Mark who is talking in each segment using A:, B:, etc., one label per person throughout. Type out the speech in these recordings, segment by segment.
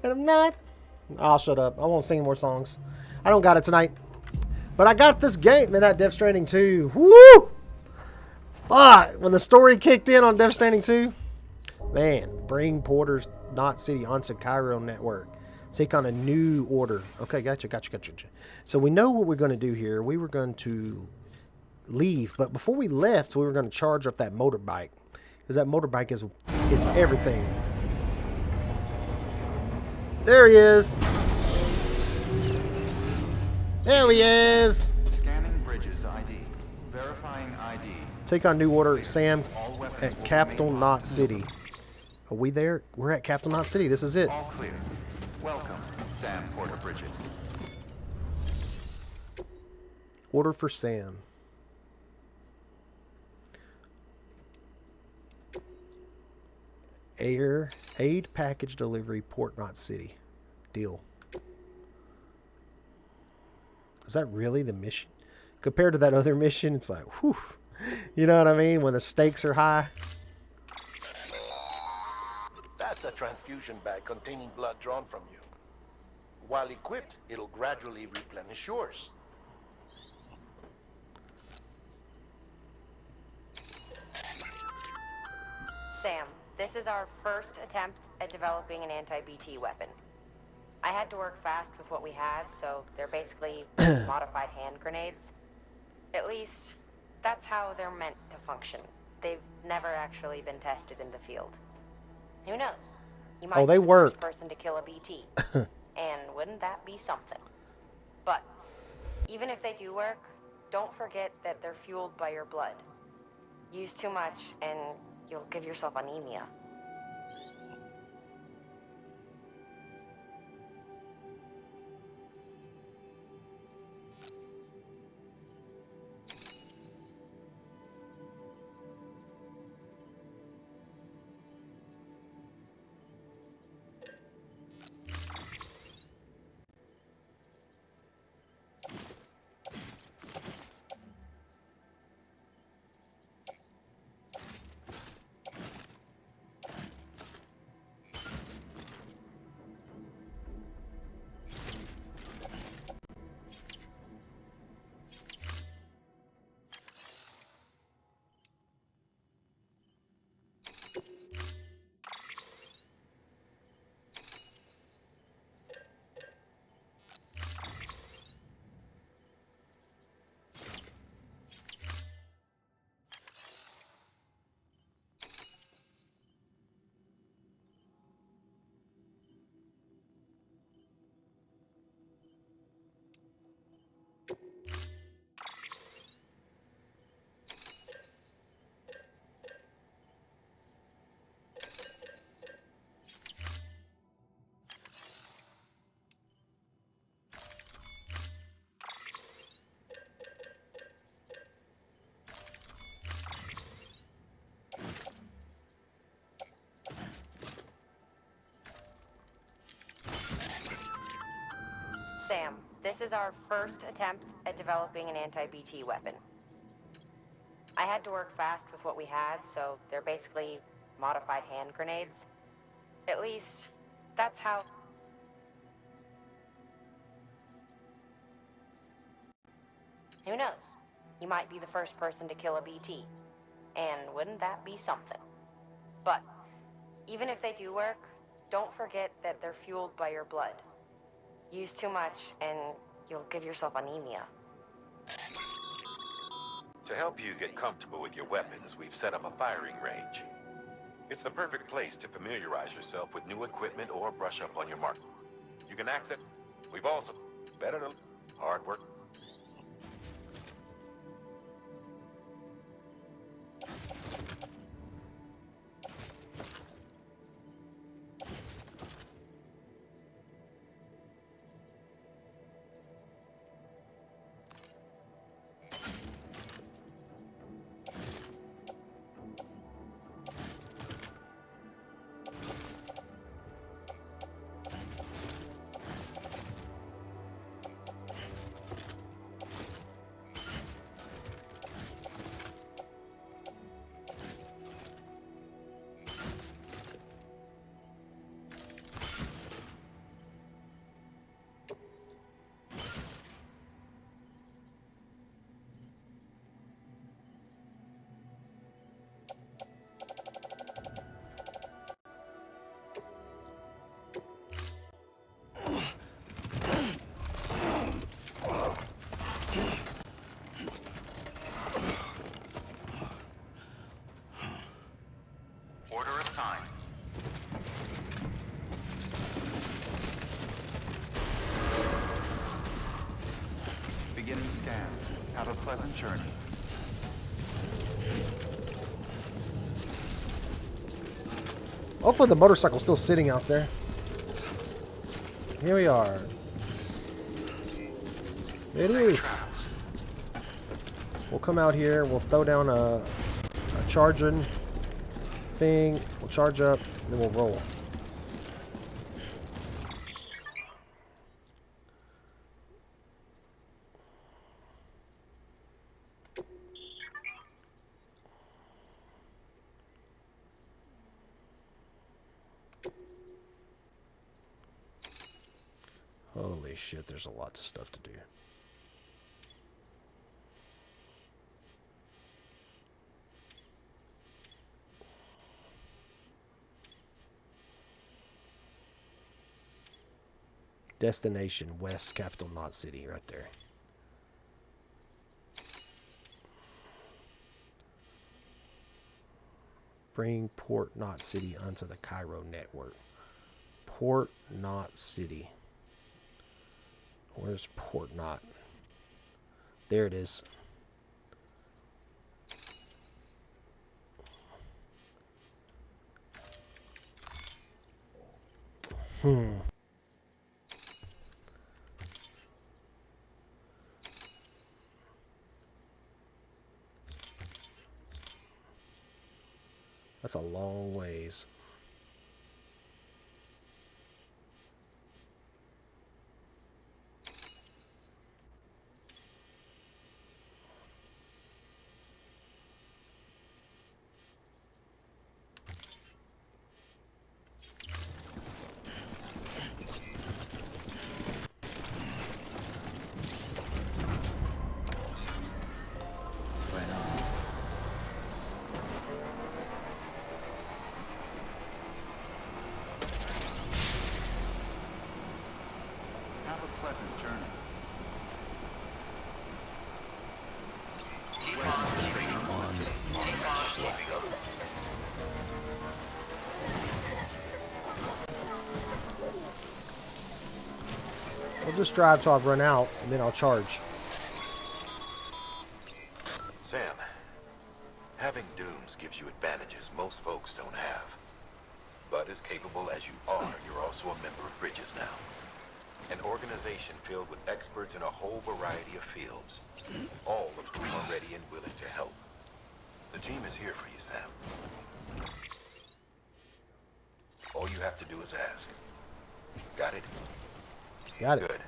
A: And I'm not. I'll shut up. I won't sing more songs. I don't got it tonight. But I got this game. Man, that Death Stranding 2. Woo! When the story kicked in on Death Stranding 2, man, bring Porter's Knot City onto Cairo network. Take on a new order. Okay, gotcha. So we know what we're going to do here. We were going to leave, but before we left, we were going to charge up that motorbike. Because that motorbike is everything. There he is. There he is.
B: Scanning bridges ID. Verifying ID.
A: Take on new order, Sam, at Capital Knot City. Are we there? We're at Capital Knot City. This is it.
B: All clear. Welcome, Sam Porter Bridges.
A: Order for Sam. Aid package delivery, Port Knot City. Deal. Is that really the mission? Compared to that other mission, it's like, whew. You know what I mean? When the stakes are high.
C: That's a transfusion bag containing blood drawn from you. While equipped, it'll gradually replenish yours.
D: Sam, this is our first attempt at developing an anti-BT weapon. I had to work fast with what we had, so they're basically modified hand grenades. At least, that's how they're meant to function. They've never actually been tested in the field. Who knows? You might
A: they
D: be the
A: work.
D: first person to kill a BT. And wouldn't that be something? But even if they do work, don't forget that they're fueled by your blood. Use too much and you'll give yourself anemia. Sam, this is our first attempt at developing an anti-BT weapon. I had to work fast with what we had, so they're basically modified hand grenades. At least, that's how... Who knows? You might be the first person to kill a BT. And wouldn't that be something? But even if they do work, don't forget that they're fueled by your blood. Use too much and you'll give yourself anemia.
E: To help you get comfortable with your weapons, we've set up a firing range. It's the perfect place to familiarize yourself with new equipment or brush up on your mark. You can access. We've also better to hard work.
B: Beginning scan. Have a pleasant journey.
A: Hopefully the motorcycle's still sitting out there. Here we are. It is. We'll come out here. We'll throw down a charging thing. We'll charge up, and then we'll roll. Holy shit, there's a lot of stuff to do. Destination, West, capital, Knot City, right there. Bring Port Knot City onto the Cairo network. Port Knot City. Where's Port Knot? There it is. That's a long ways.
B: Have a pleasant journey.
A: We'll just drive till I've run out, and then I'll charge.
E: Sam, having dooms gives you advantages most folks don't have. But as capable as you are, you're also a member of Bridges now. An organization filled with experts in a whole variety of fields, all of whom are ready and willing to help. The team is here for you, Sam. All you have to do is ask. Got it?
A: Got it.
E: Good.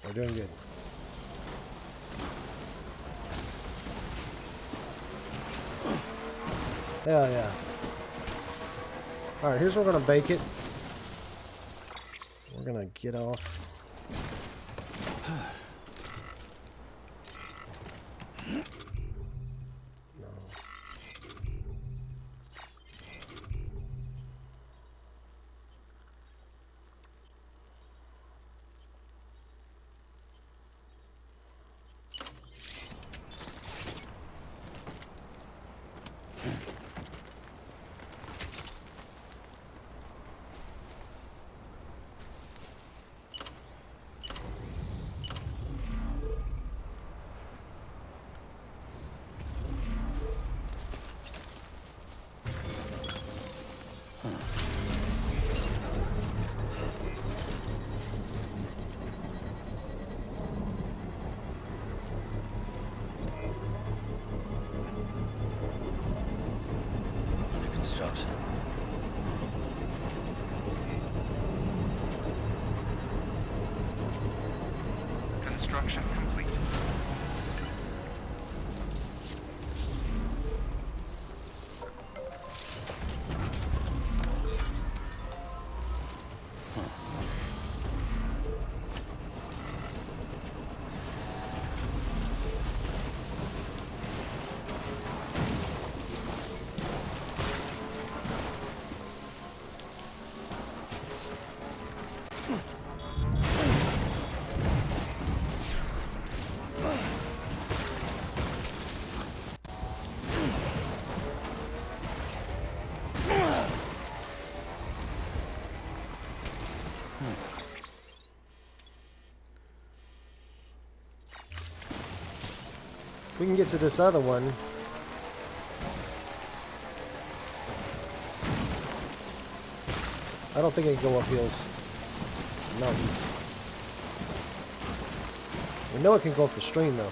A: We're doing good. Hell yeah. Alright, here's where we're going to bake it. We're going to get off.
F: Construction.
B: Construction complete.
A: We can get to this other one. I don't think I can go up hills. Mountains. We know it can go up the stream though.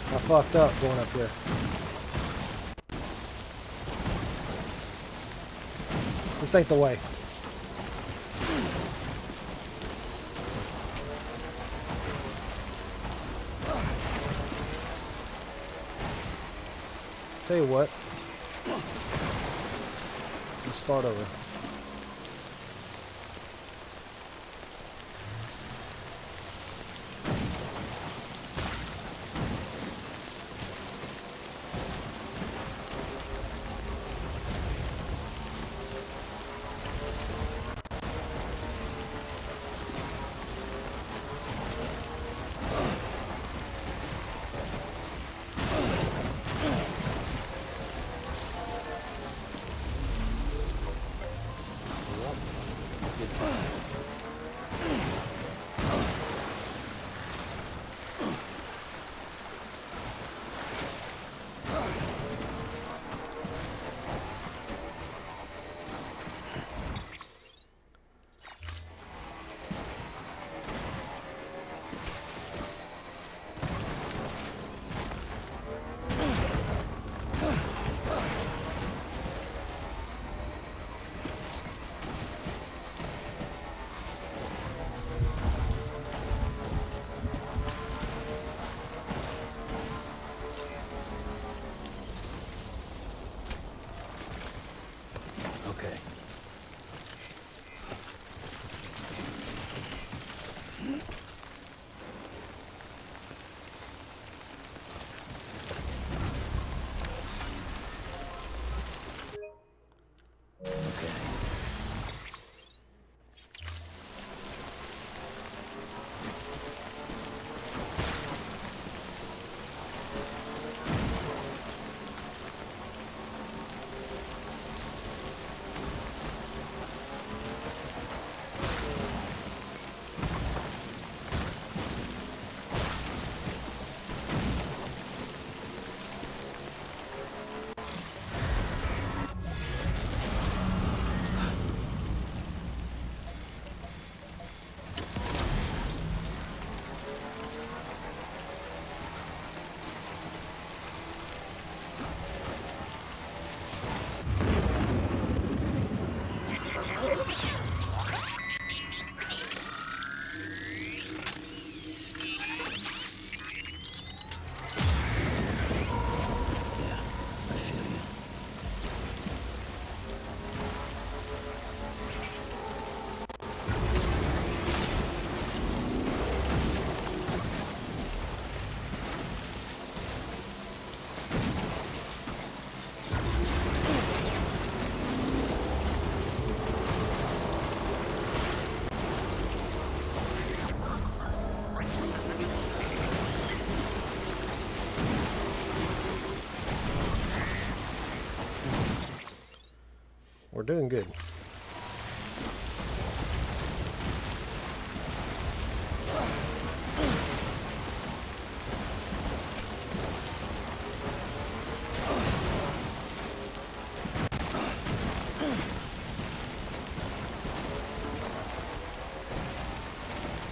A: I fucked up going up here. This ain't the way. Tell you what. Let's start over. Okay. We're doing good.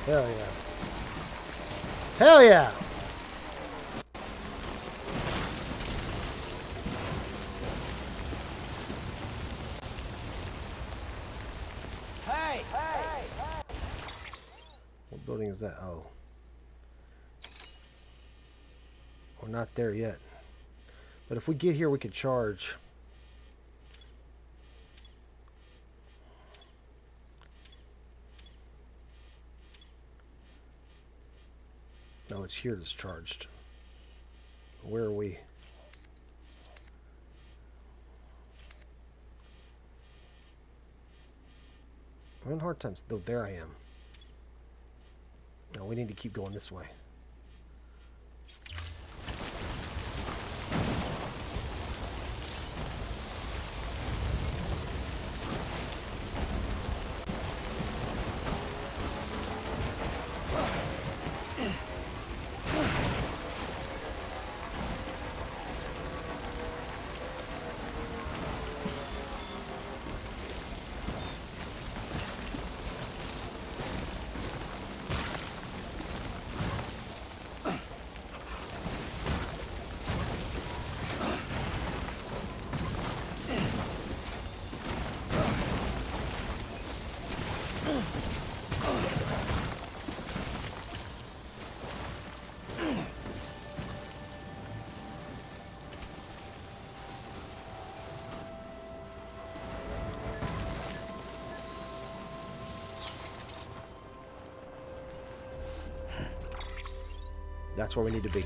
A: Hell yeah. Hell yeah! What building is that? Oh. We're not there yet. But if we get here, we could charge. it's here that's charged. Where are we? I'm in hard times. Though, there I am. No, we need to keep going this way. That's where we need to be.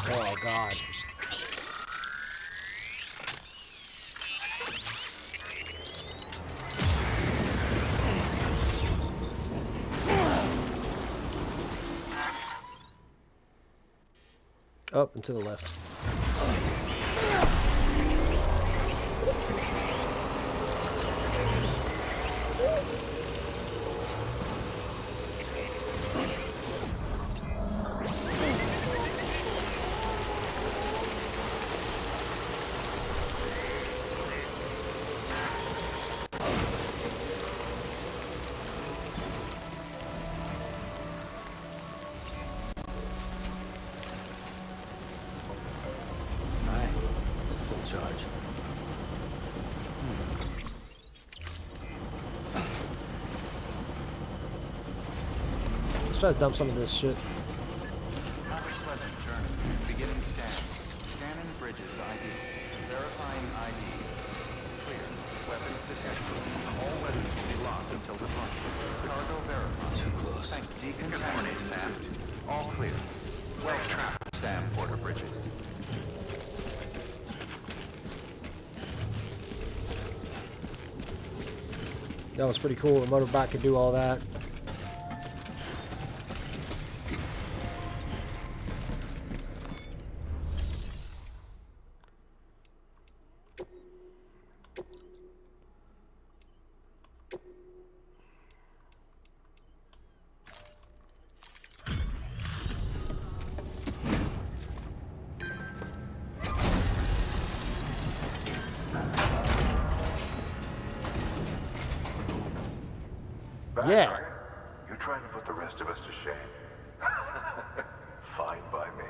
A: Oh, God. Up and to the left. Let's try to dump some of this shit.
B: Have a pleasant journey. Beginning scan. Scanning bridges ID. Verifying ID. Clear. Weapons detected. All weapons will be locked until departure. Cargo verified. Too close. Thank decontaminate, Sam. All clear. Well trapped, Sam Porter Bridges.
A: That was pretty cool. The motorbike could do all that. Yeah.
F: You're trying to put the rest of us to shame. Fine by me.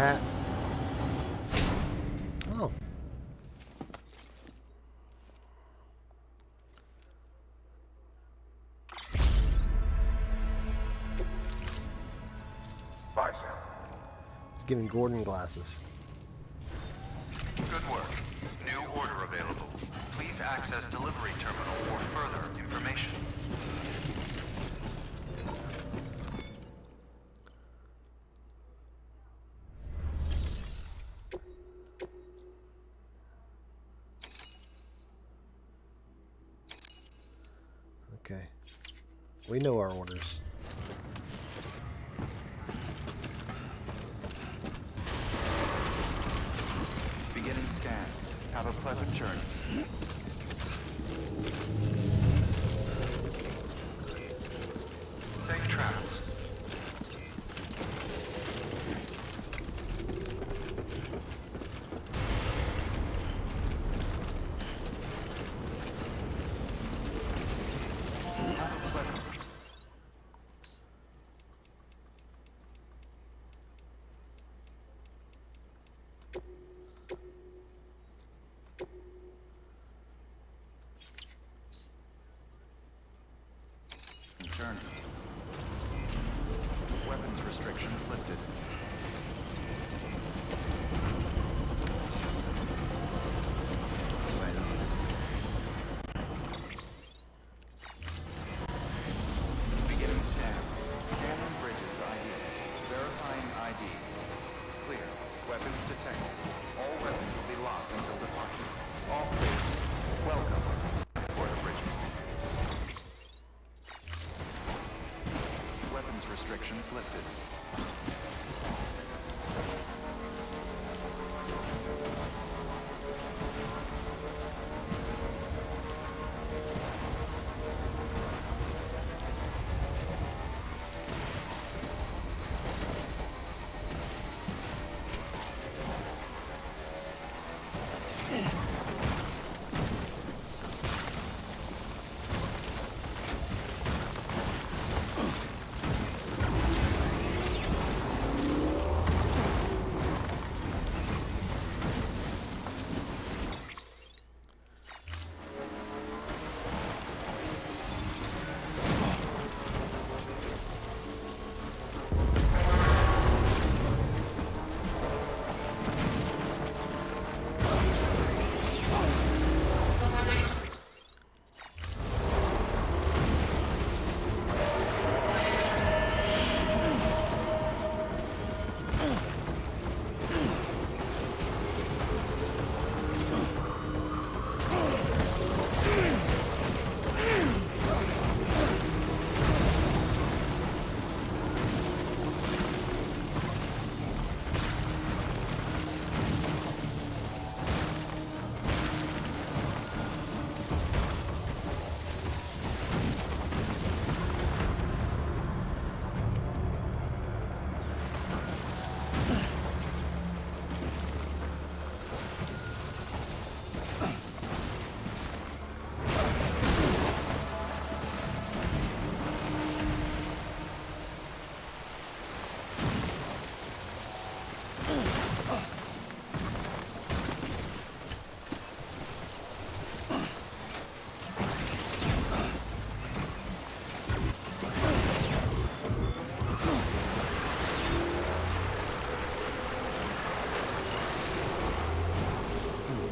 A: hat. Oh.
F: Bye, Sam.
A: He's giving Gordon glasses.
B: Good work. New order available. Please access delivery terminal for further information.
A: Okay. We know our orders.
B: Beginning scan. Have a pleasant journey. Safe travels. Have a pleasant. Journey. Weapons restrictions lifted. Beginning scan. Scanning bridges ID. Verifying ID. Clear. Weapons detected. All weapons will be locked until departure. All clear. Welcome. Border bridges. Weapons restrictions lifted.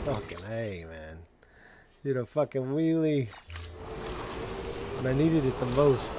A: Fucking hey, man. Did a fucking wheelie. And I needed it the most.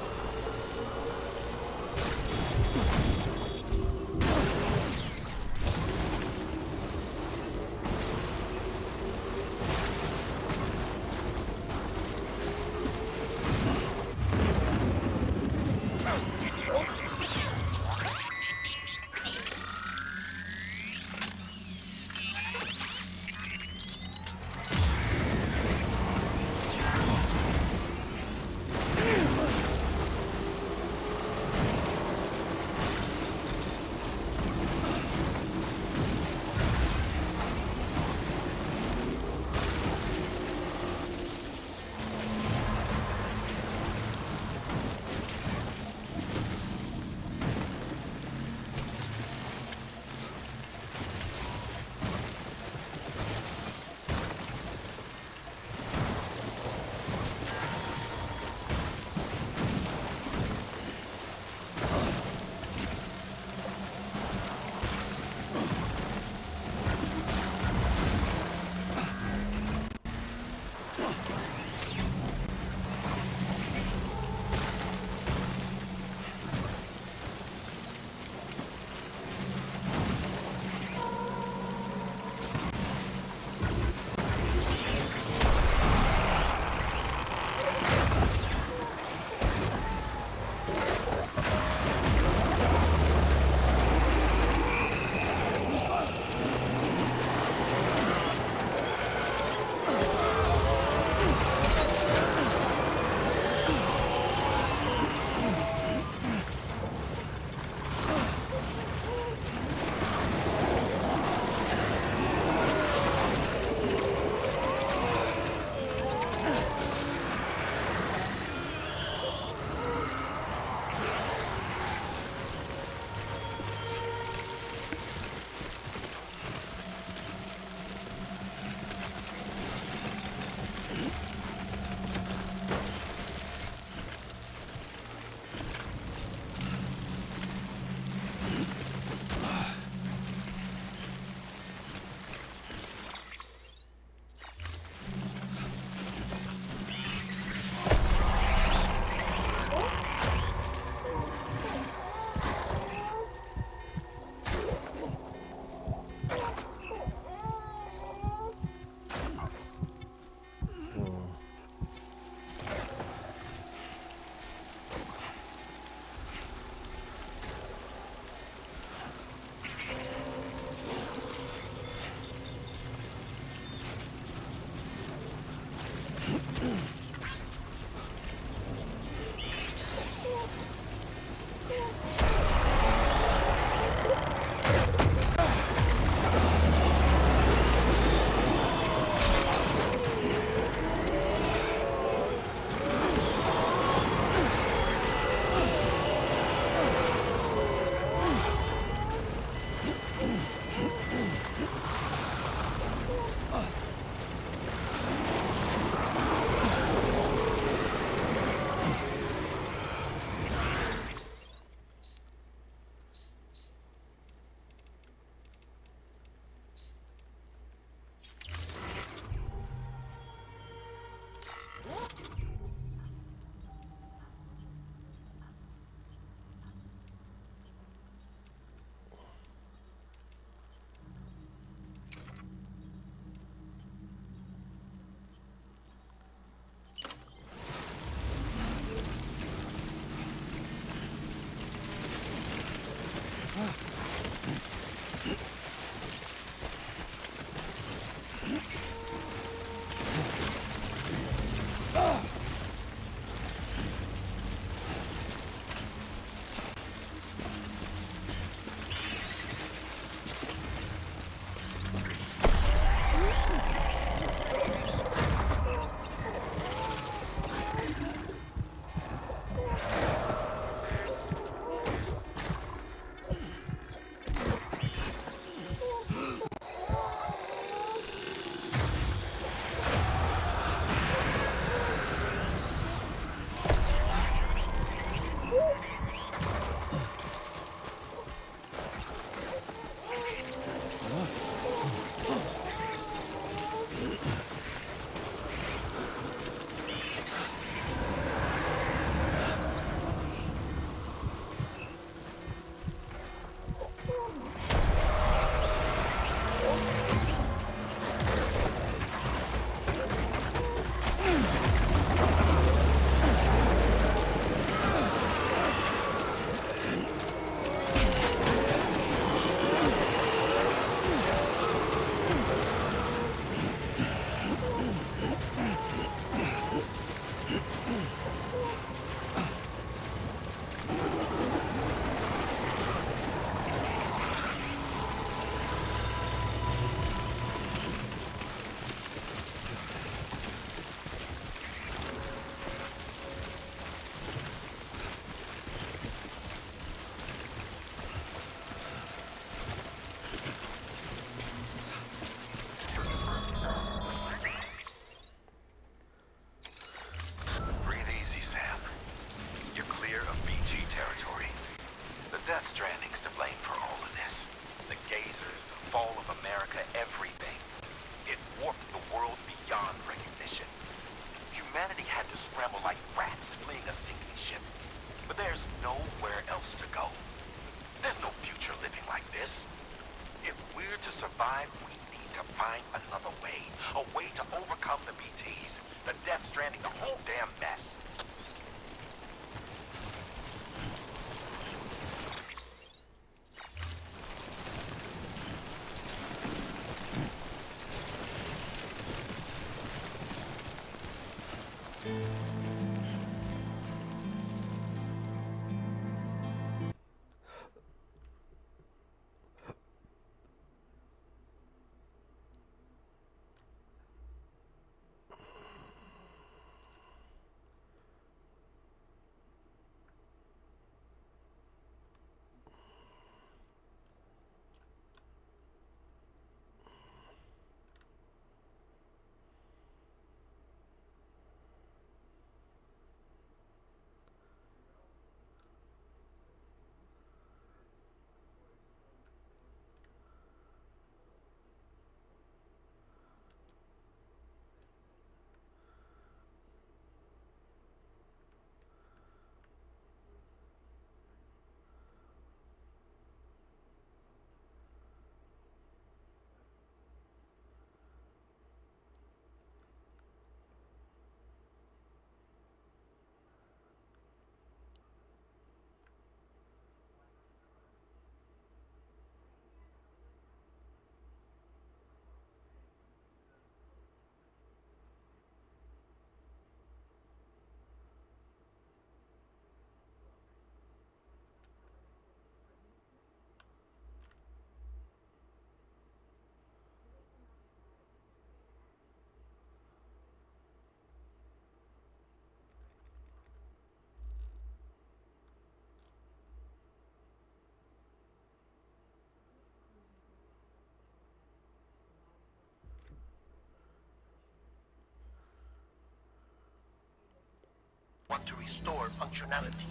C: want to restore functionality.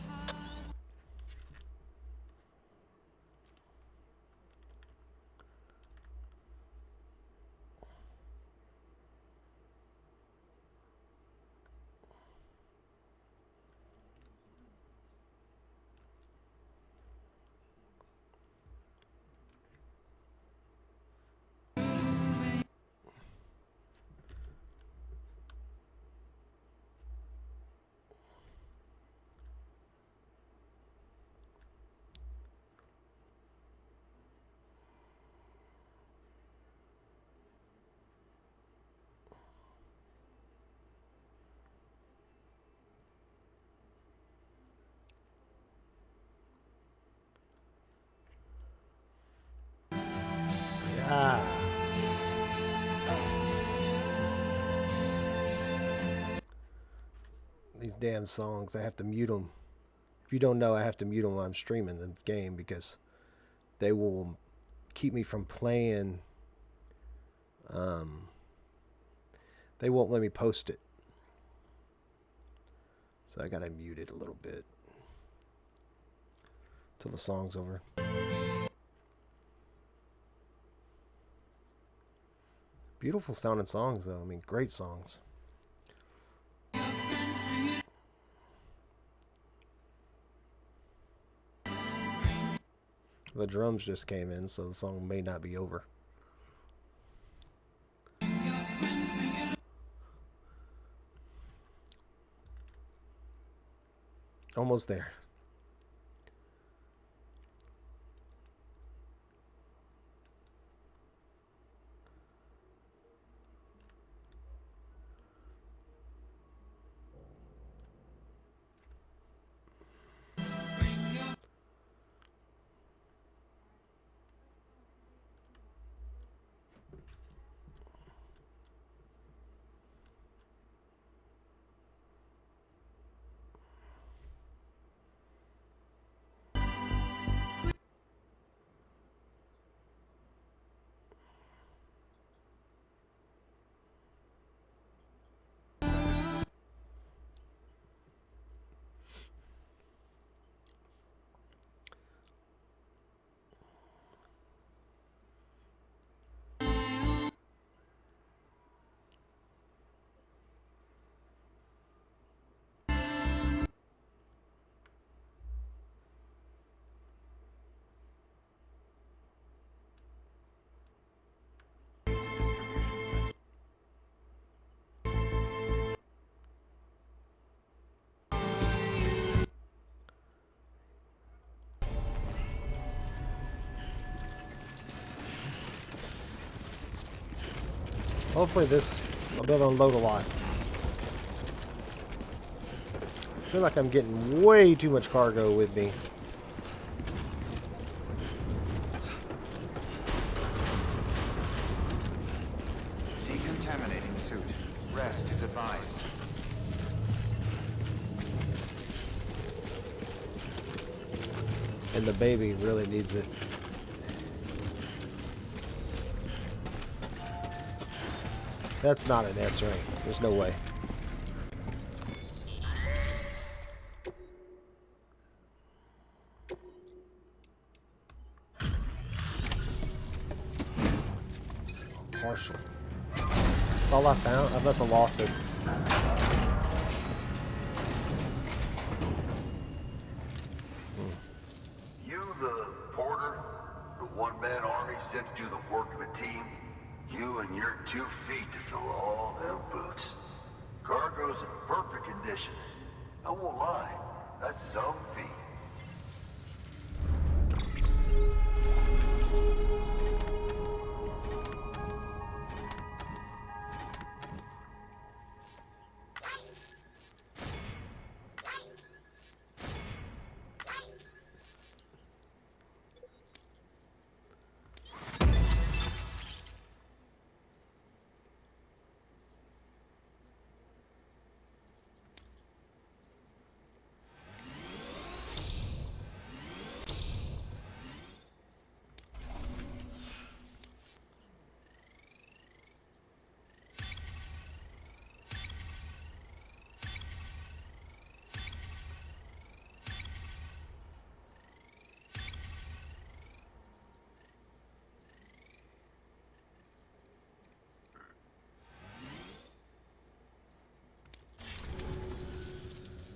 A: Ah. These damn songs, I have to mute them. If you don't know, I have to mute them while I'm streaming the game because they will keep me from playing. They won't let me post it. So I gotta mute it a little bit till the song's over. Beautiful sounding songs, though. I mean, great songs. The drums just came in, so the song may not be over. Almost there. Hopefully this, I'll be able to unload a lot. I feel like I'm getting way too much cargo with me.
B: Decontaminating suit. Rest is advised.
A: And the baby really needs it. That's not an S ring. There's no way. Partial. That's all I found, unless I lost it.
F: You the porter? The one-man army sent to do the work of a team? You and your 2 feet to fill all them boots. Cargo's in perfect condition. I won't lie, that's some feat.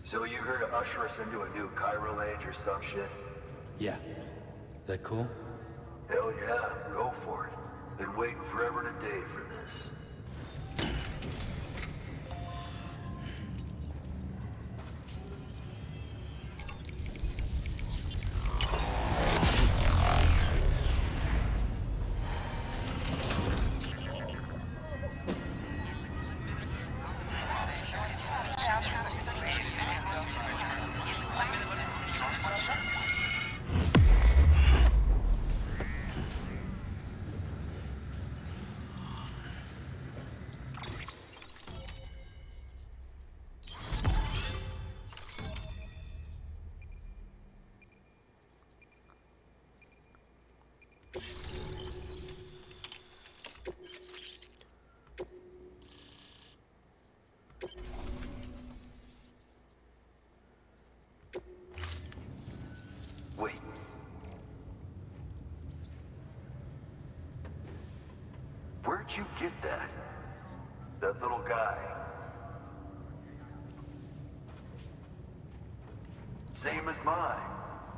F: So you here to usher us into a new chiral age or some shit?
G: Yeah. That cool?
F: Hell yeah, go for it. Been waiting forever and a day for this. Wait. Where'd you get that? That little guy? Same as mine.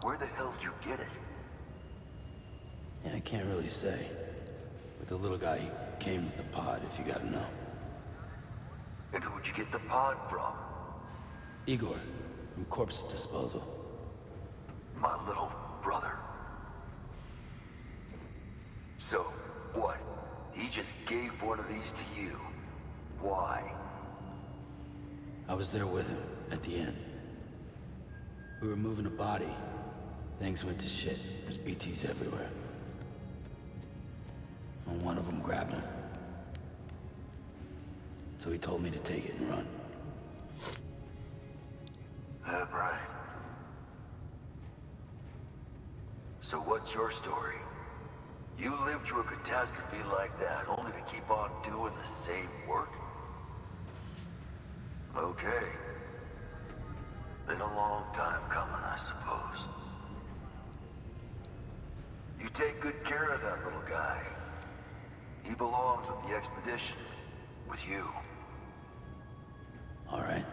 F: Where the hell did you get it?
G: Yeah, I can't really say. With the little guy, he came with the pod, if you gotta know.
F: And who'd you get the pod from?
G: Igor, from Corpse Disposal.
F: My little brother. So, what? He just gave one of these to you. Why?
G: I was there with him, at the end. We were moving a body. Things went to shit. There's BTs everywhere. And one of them grabbed him. So he told me to take it and run.
F: That right. So what's your story? You lived through a catastrophe like that, only to keep on doing the same work? Okay. Been a long time coming, I suppose. You take good care of that little guy. He belongs with the expedition. With you.
G: All right.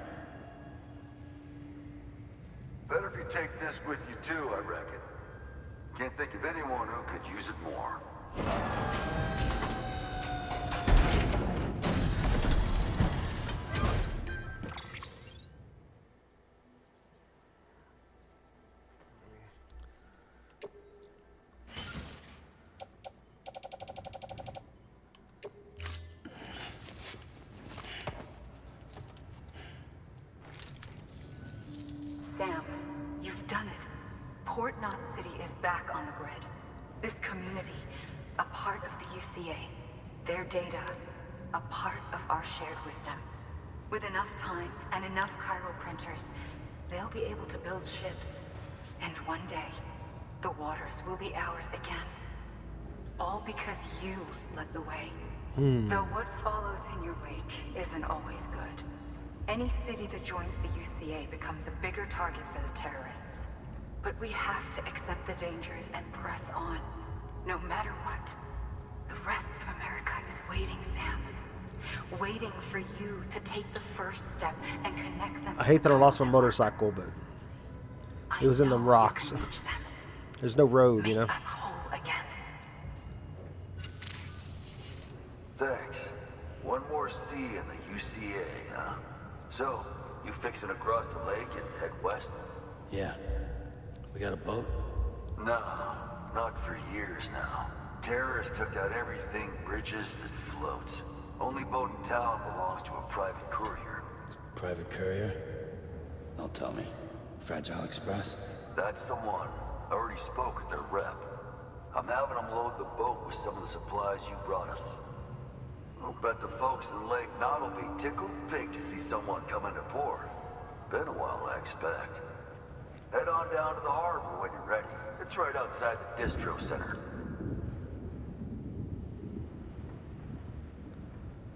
F: Better if you take this with you too, I reckon. Can't think of anyone who could use it more.
H: Sam, you've done it. Port Knot City is back on the grid. This community, a part of the UCA. Their data, a part of our shared wisdom. With enough time and enough chiral printers, they'll be able to build ships. And one day, the waters will be ours again. All because you led the way. Though what follows in your wake isn't always good. Any city that joins the UCA becomes a bigger target for the terrorists. But we have to accept the dangers and press on. No matter what. The rest of America is waiting, Sam. Waiting for you to take the first step and connect them.
A: I hate that I lost my motorcycle, but it was in the rocks. There's no road, you know.
H: Make us whole again.
F: Thanks. One more C in the UCA, huh? So, you fixing to cross the lake and head west?
G: Yeah. We got a boat?
F: No, not for years now. Terrorists took out everything bridges that floats. Only boat in town belongs to a private courier.
G: Private courier? Don't tell me. Fragile Express?
F: That's the one. I already spoke with their rep. I'm having them load the boat with some of the supplies you brought us. I'll bet the folks in Lake Knot will be tickled pink to see someone come into port. Been a while, I expect. Head on down to the harbor when you're ready. It's right outside the distro center.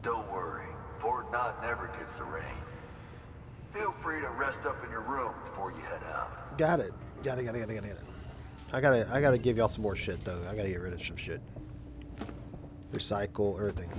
F: Don't worry, Port Knot never gets the rain. Feel free to rest up in your room before you head out.
A: Got it. Got it. I gotta give y'all some more shit though. I gotta get rid of some shit. Recycle everything.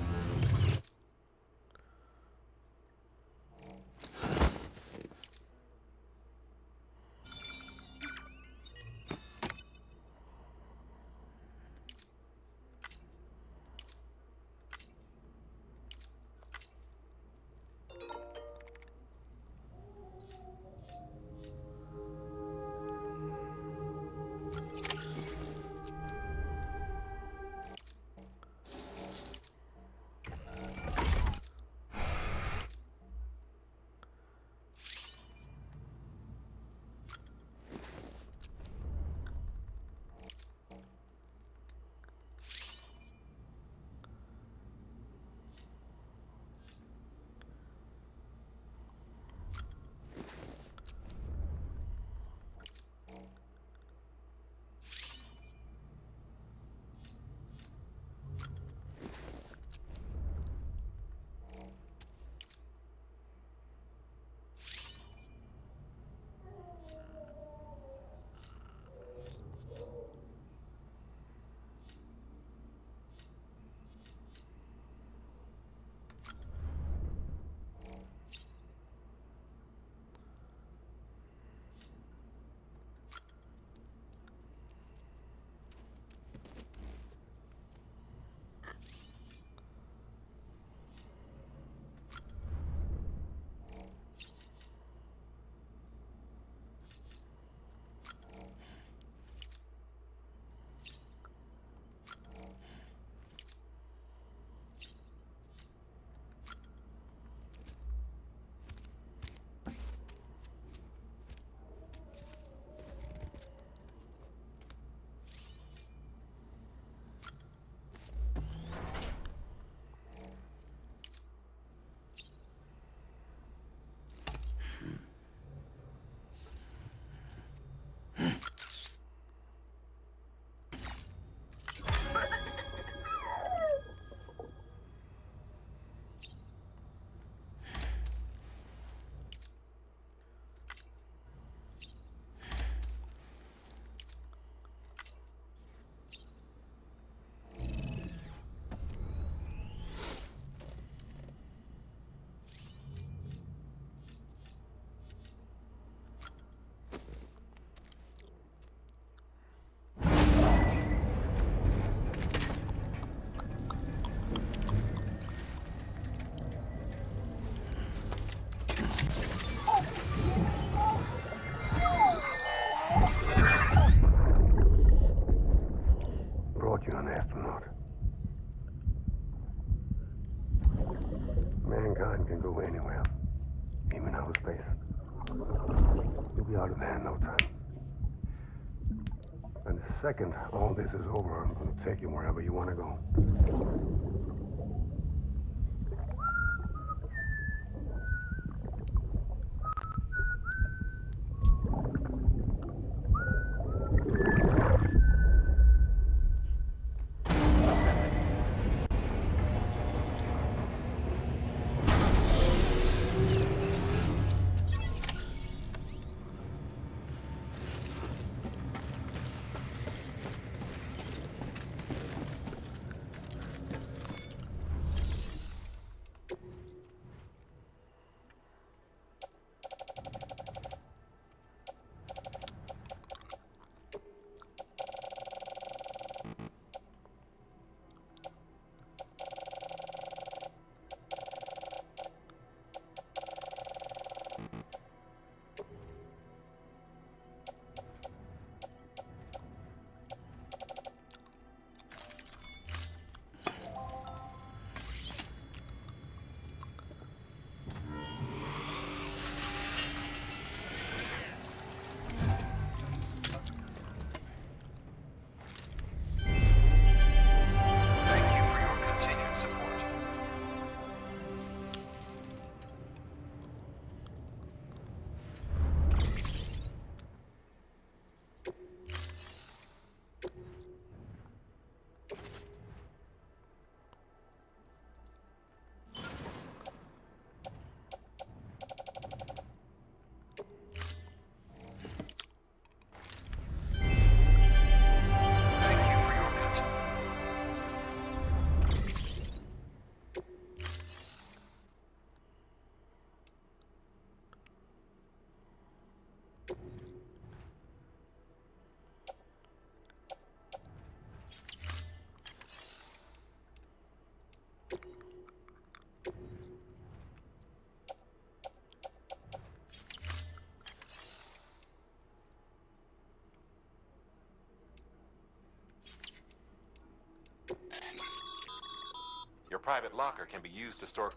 I: second all this is over, I'm gonna take you wherever you wanna go.
B: Thank you for your continued support. Thank you for your continued.
E: Your private locker can be used to store...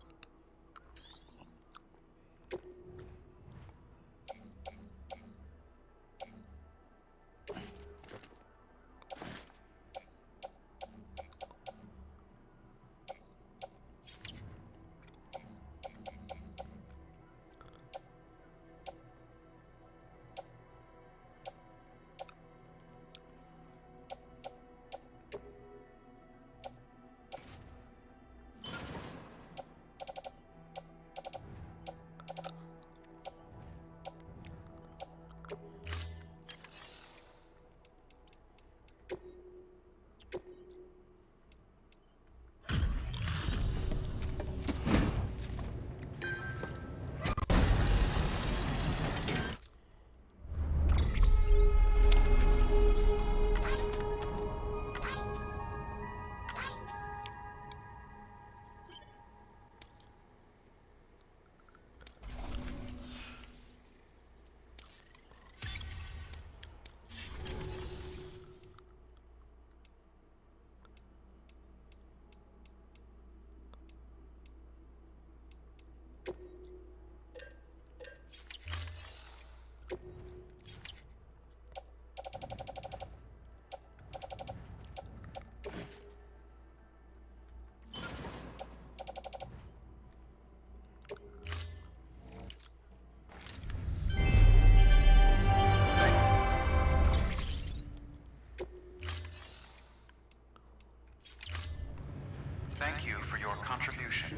B: Thank you for your contribution.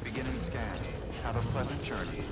B: Beginning scan. Have a pleasant journey.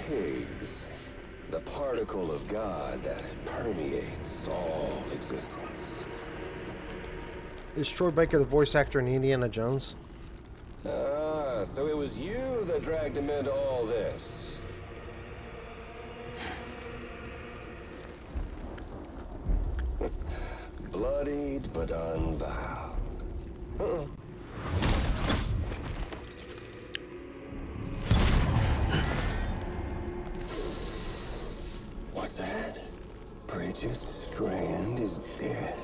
J: Higgs, the particle of God that permeates all existence.
A: Is Troy Baker the voice actor in Indiana Jones?
J: Ah, so it was you that dragged him into all this. Bloodied but unvowed. What's that? Bridget Strand is dead.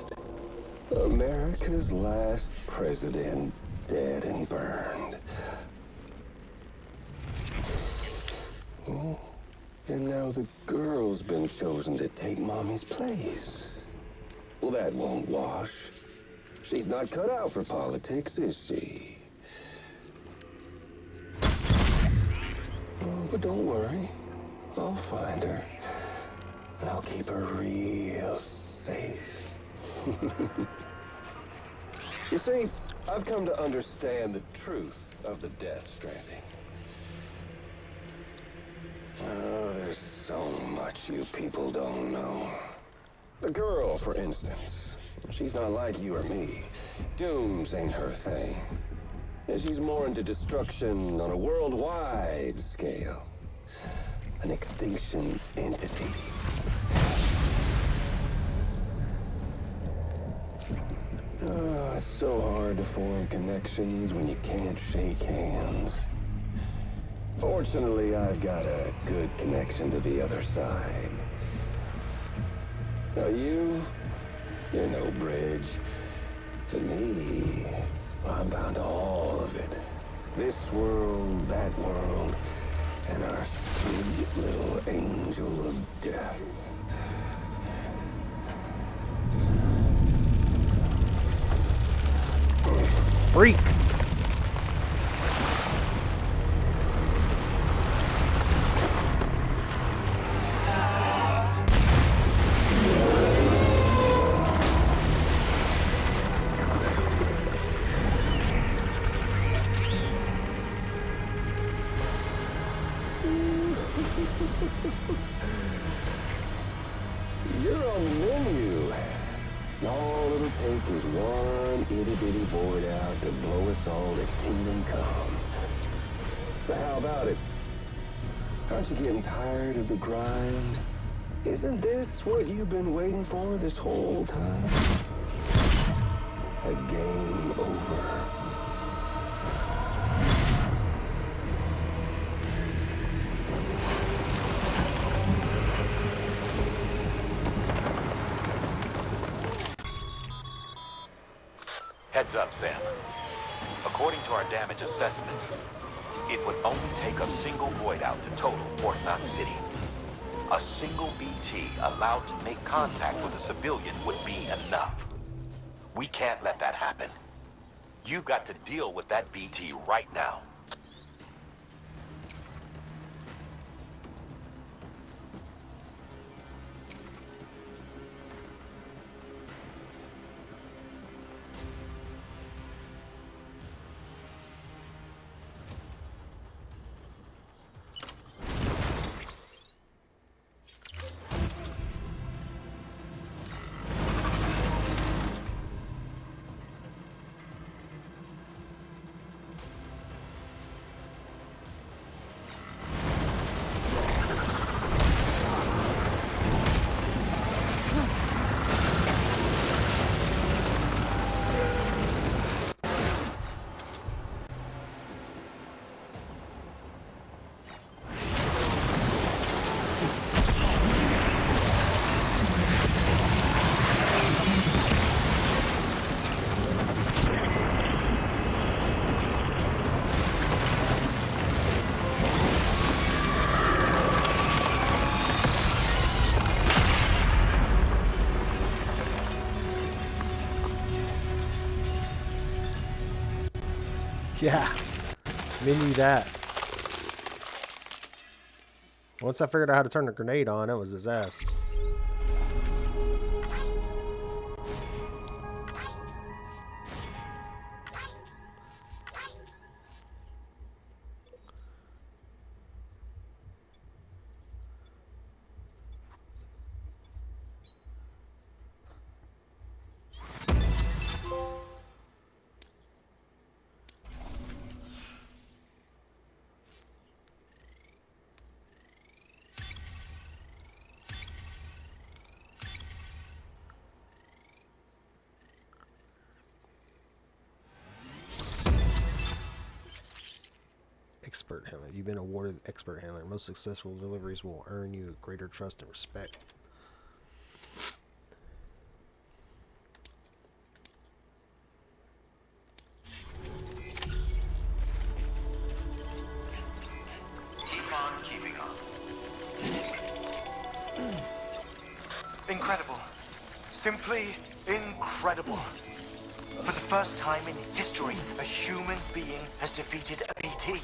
J: America's last president dead and burned. Oh, and now the girl's been chosen to take Mommy's place. Well, that won't wash. She's not cut out for politics, is she? Oh, but don't worry. I'll find her. And I'll keep her real safe. You see, I've come to understand the truth of the Death Stranding. Oh, there's so much you people don't know. The girl, for instance. She's not like you or me. Dooms ain't her thing. And she's more into destruction on a worldwide scale. An extinction entity. Oh, it's so hard to form connections when you can't shake hands. Fortunately, I've got a good connection to the other side. Now you're no bridge. But me, I'm bound to all of it. This world, that world, and our sweet little angel of death.
A: Freak.
J: You're on the menu. All it'll take is one itty-bitty void out to blow us all to kingdom come. So how about it? Aren't you getting tired of the grind? Isn't this what you've been waiting for this whole time? A game over.
E: Heads up, Sam. According to our damage assessments, it would only take a single void out to total Port Knox City. A single BT allowed to make contact with a civilian would be enough. We can't let that happen. You've got to deal with that BT right now.
A: Yeah. Menu that. Once I figured out how to turn the grenade on, it was his ass. Expert Handler. You've been awarded Expert Handler. Most successful deliveries will earn you greater trust and respect.
B: Keep on keeping on. Incredible. Simply incredible. For the first time in history, a human being has defeated a BT.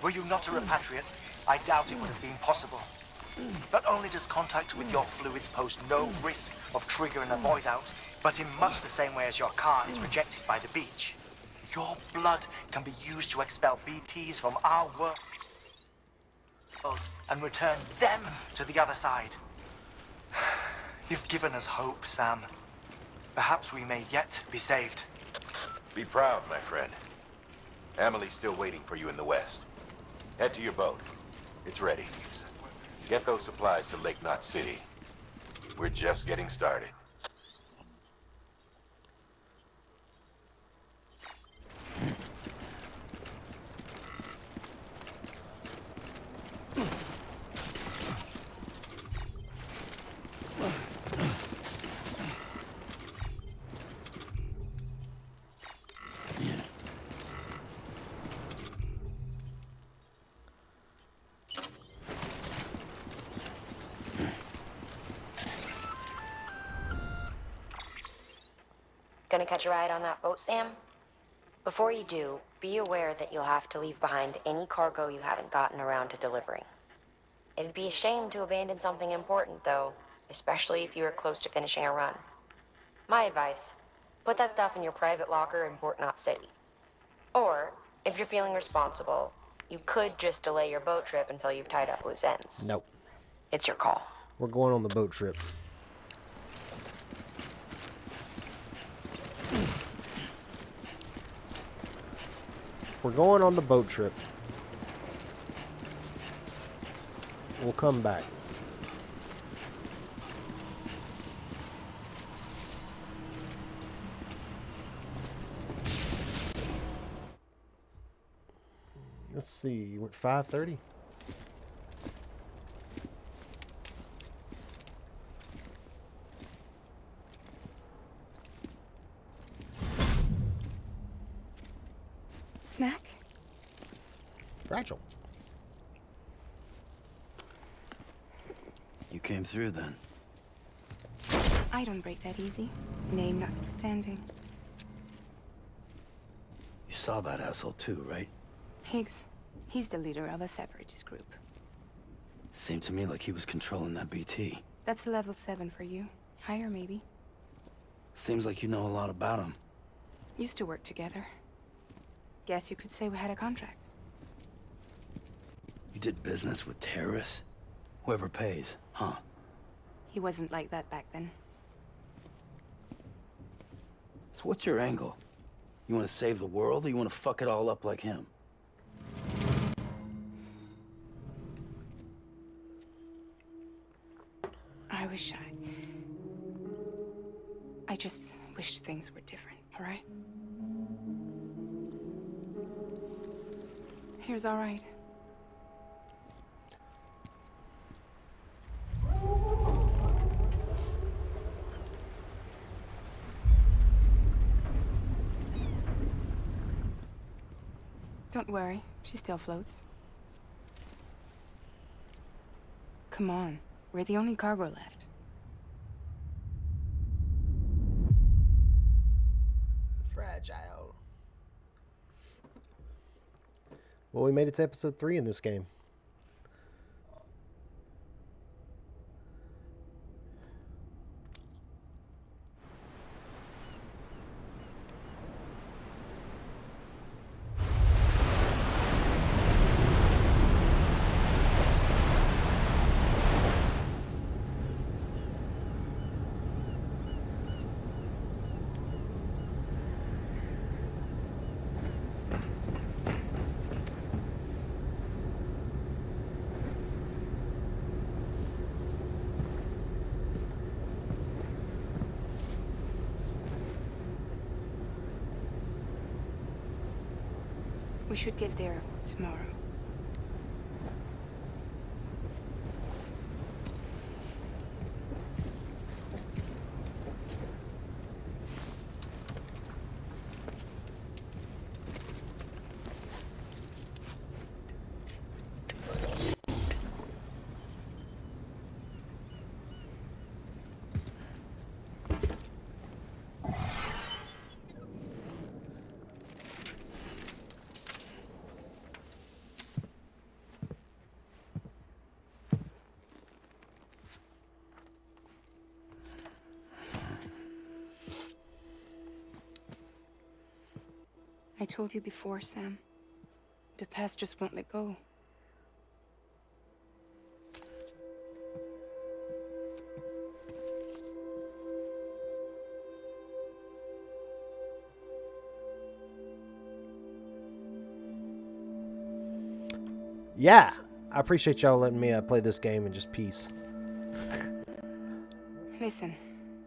B: Were you not a repatriate, I doubt it would have been possible. Not only does contact with your fluids pose no risk of triggering a void out, but in much the same way as your car is rejected by the beach, your blood can be used to expel BTs from our world and return them to the other side. You've given us hope, Sam. Perhaps we may yet be saved.
E: Be proud, my friend. Amelie's still waiting for you in the west. Head to your boat. It's ready. Get those supplies to Lake Knot City. We're just getting started.
D: Gonna catch a ride on that boat, Sam? Before you do, be aware that you'll have to leave behind any cargo you haven't gotten around to delivering. It'd be a shame to abandon something important, though, especially if you were close to finishing a run. My advice, put that stuff in your private locker in Port Knot City. Or, if you're feeling responsible, you could just delay your boat trip until you've tied up loose ends.
A: Nope.
D: It's your call.
A: We're going on the boat trip. We're going on the boat trip. We'll come back. Let's see, we're at 5:30.
K: Snack?
A: Fragile.
G: You came through then.
K: I don't break that easy. Name notwithstanding.
G: You saw that asshole too, right?
K: Higgs. He's the leader of a separatist group.
G: Seemed to me like he was controlling that BT.
K: That's level 7 for you. Higher, maybe.
G: Seems like you know a lot about him.
K: Used to work together. Guess you could say we had a contract.
G: You did business with terrorists? Whoever pays, huh?
K: He wasn't like that back then.
G: So what's your angle? You want to save the world, or you want to fuck it all up like him?
K: I just wished things were different, all right? Here's all right. Don't worry, she still floats. Come on, we're the only cargo left.
A: Fragile. Well, we made it to episode 3 in this game.
K: We should get there tomorrow. I told you before, Sam. The past just won't let go.
A: Yeah, I appreciate y'all letting me play this game in just peace.
K: Listen.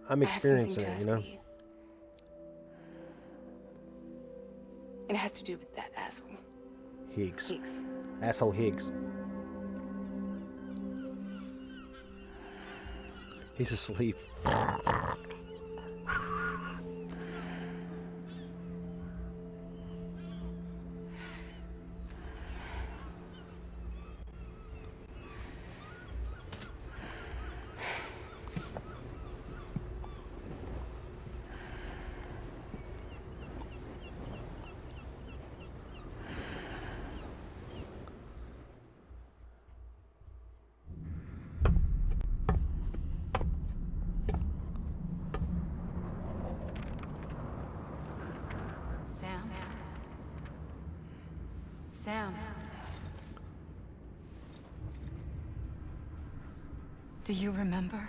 A: I'm experiencing it, you know?
K: It has to do with that asshole.
A: Higgs.
K: Higgs.
A: Asshole Higgs. He's asleep.
H: Sam. Do you remember?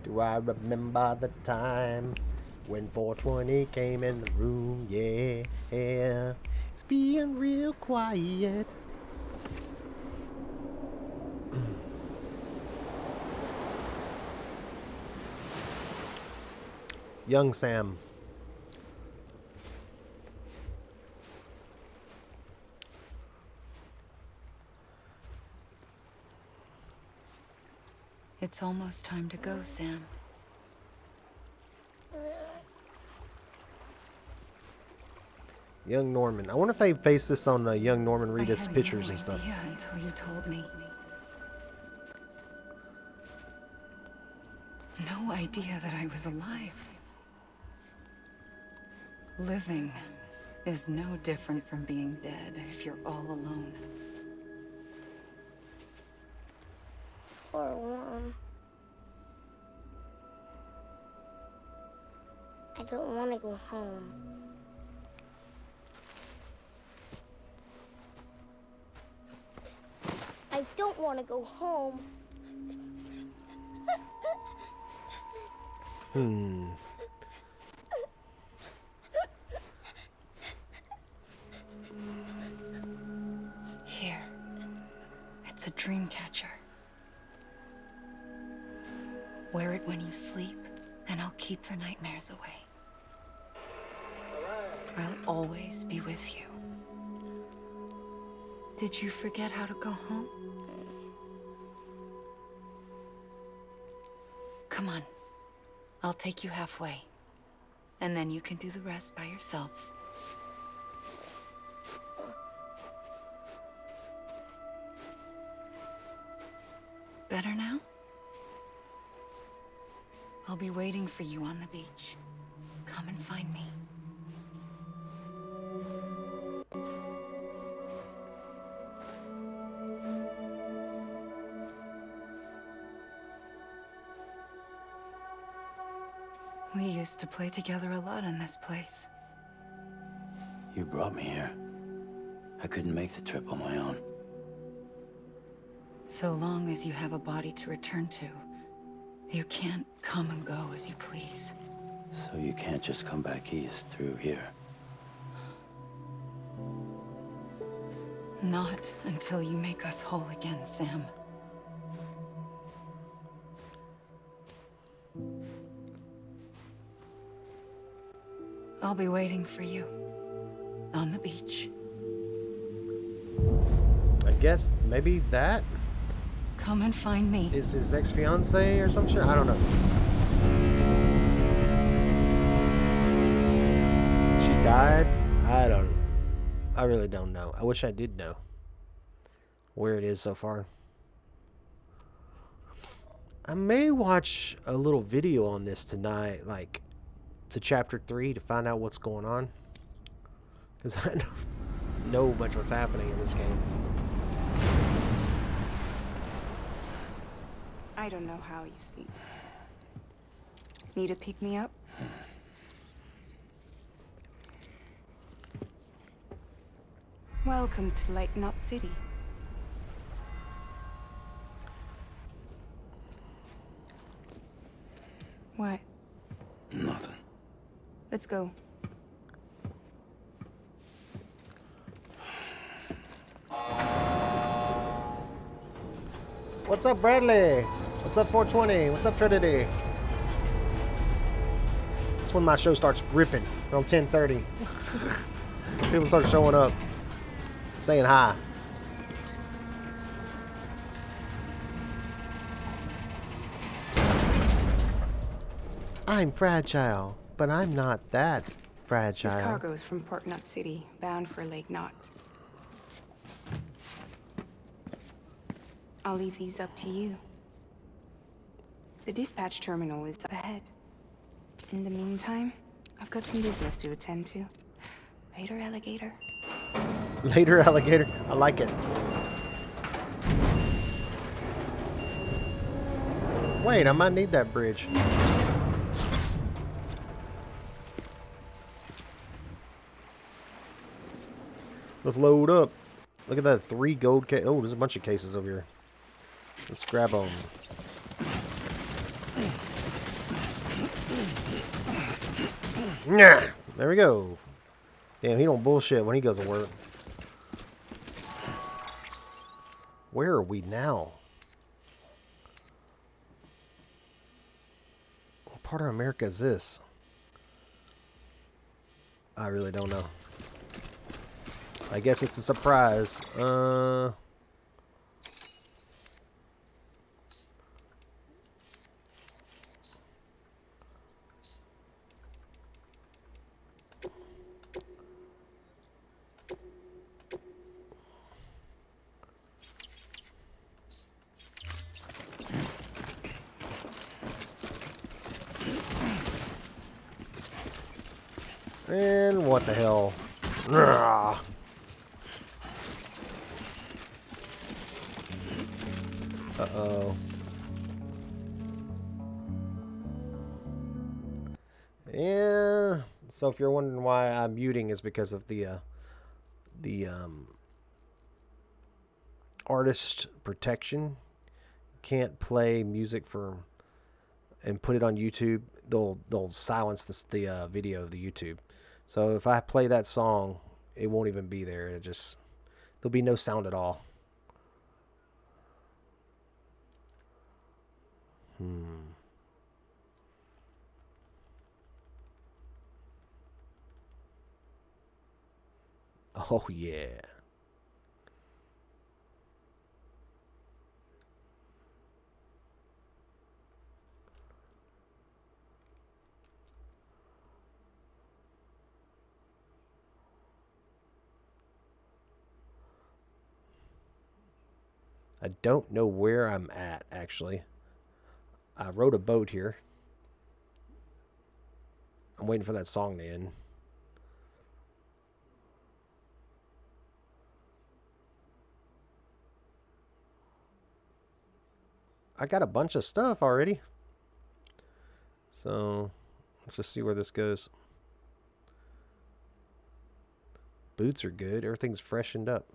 A: Do I remember the time when 420 came in the room? Yeah, it's being real quiet. Young Sam.
H: It's almost time to go, Sam.
A: Young Norman. I wonder if they base this on young Norman Reedus pictures and stuff.
H: I had no idea until you told me. No idea that I was alive. Living is no different from being dead if you're all alone.
L: Or warm. I don't want to go home. I don't want to go home.
H: Here. It's a dream catcher. Wear it when you sleep, and I'll keep the nightmares away. I'll always be with you. Did you forget how to go home? Come on. I'll take you halfway. And then you can do the rest by yourself. Better now? I'll be waiting for you on the beach. Come and find me. We used to play together a lot in this place.
G: You brought me here. I couldn't make the trip on my own.
H: So long as you have a body to return to, you can't come and go as you please.
G: So you can't just come back east through here?
H: Not until you make us whole again, Sam. I'll be waiting for you on the beach.
A: I guess maybe that
H: Come and find me.
A: is his ex-fiance or some shit. I don't know. She died? I really don't know. I wish I did know where it is so far. I may watch a little video on this tonight, like to chapter 3 to find out what's going on. Because I know much what's happening in this game.
K: I don't know how you sleep. Need a pick-me-up? Welcome to Lake Knot City. What?
G: Nothing.
K: Let's go.
A: What's up, Bradley? What's up, 420? What's up, Trinity? That's when my show starts gripping, around 10:30. People start showing up, saying hi. I'm fragile, but I'm not that fragile.
K: This cargo is from Port Knot City, bound for Lake Knot. I'll leave these up to you. The dispatch terminal is up ahead. In the meantime, I've got some business to attend to. Later, alligator.
A: Later, alligator. I like it. Wait, I might need that bridge. Let's load up. Look at that, 3 gold cases. Oh, there's a bunch of cases over here. Let's grab them. Yeah, there we go. Damn, he don't bullshit when he goes to work. Where are we now? What part of America is this? I really don't know. I guess it's a surprise. And what the hell? Rawr. Uh-oh. Yeah. So if you're wondering why I'm muting, is because of the artist protection. Can't play music for and put it on YouTube. They'll silence the video of the YouTube. So if I play that song, it won't even be there. There'll be no sound at all. Oh yeah. I don't know where I'm at, actually. I rode a boat here. I'm waiting for that song to end. I got a bunch of stuff already. So, let's just see where this goes. Boots are good. Everything's freshened up.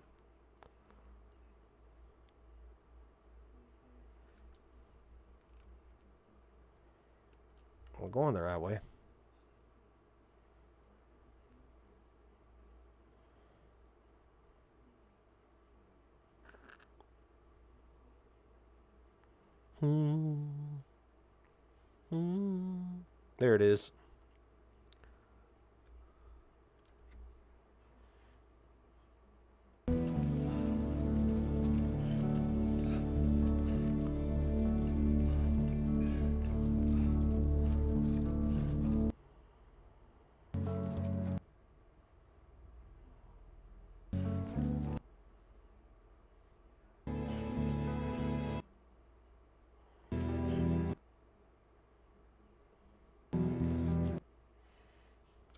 A: We're going the right way. There it is.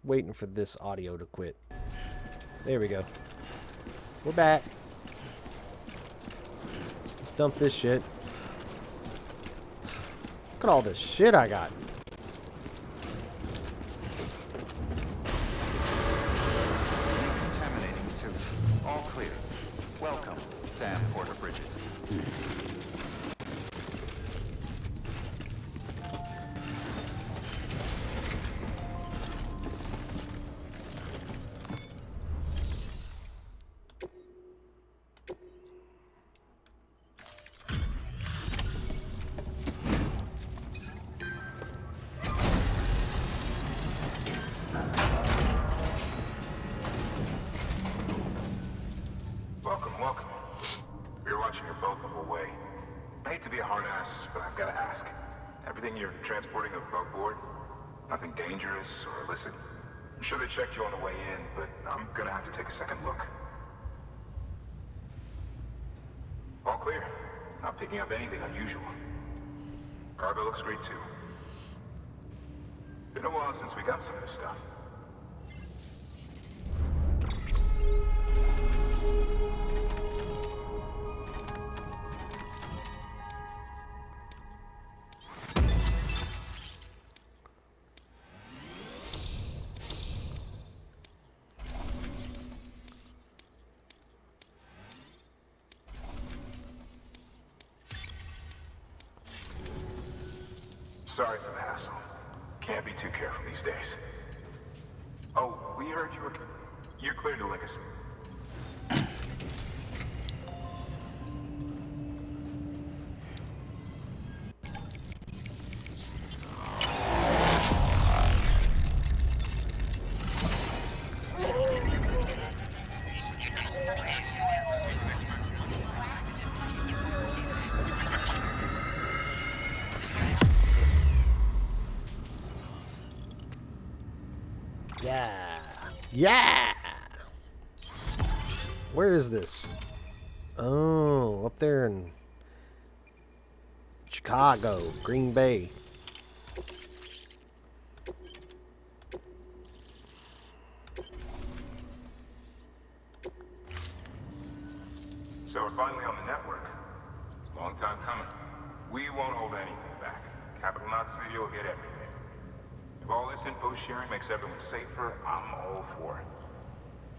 A: Waiting for this audio to quit. There we go. We're back. Let's dump this shit. Look at all this shit I got.
B: Decontaminating suit. All clear. Welcome, Sam Porter Bridges.
F: Welcome, welcome. You're watching your boat move away. I hate to be a hard ass, but I've got to ask. Everything you're transporting above board? Nothing dangerous or illicit? I'm sure they checked you on the way in, but I'm gonna have to take a second look. All clear. Not picking up anything unusual. Cargo looks great too. Been a while since we got some of this stuff. Sorry for the hassle. Can't be too careful these days. Oh, we heard you were... You're clear to link us.
A: Yeah. Yeah. Where is this? Oh, up there in Chicago, Green Bay.
F: So we're finally on the network. Long time coming. We won't hold anything back. Capital Knot City will get everything. If all this info sharing makes everyone safer, I'm all for it.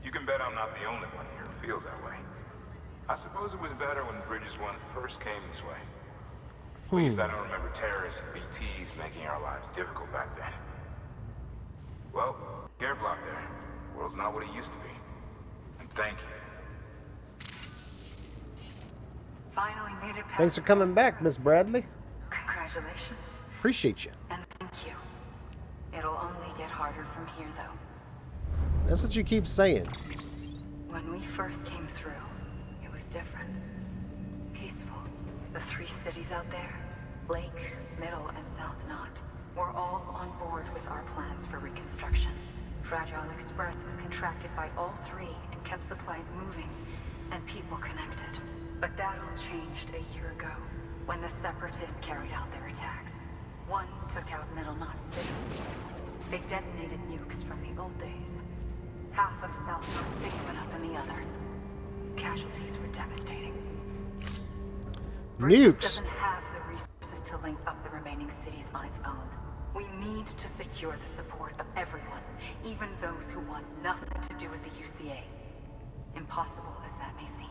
F: You can bet I'm not the only one here who feels that way. I suppose it was better when Bridges 1 first came this way. At least I don't remember terrorists and BTs making our lives difficult back then. Well, careful out there. The world's not what it used to be. And thank you.
H: Finally made it past.
A: Thanks for coming back, Miss Bradley.
H: Congratulations.
A: Appreciate you.
H: And thank you. It'll only get harder from here, though.
A: That's what you keep saying.
H: When we first came through, it was different. Peaceful. The three cities out there, Lake, Middle, and South Knot, were all on board with our plans for reconstruction. Fragile Express was contracted by all three and kept supplies moving and people connected. But that all changed a year ago, when the Separatists carried out their attacks. One took out Middle Knot City. They detonated nukes from the old days. Half of South Knot City went up in the other. Casualties were devastating. Bridges
A: Nukes.
H: doesn't have the resources to link up the remaining cities on its own. We need to secure the support of everyone, even those who want nothing to do with the UCA. Impossible as that may seem.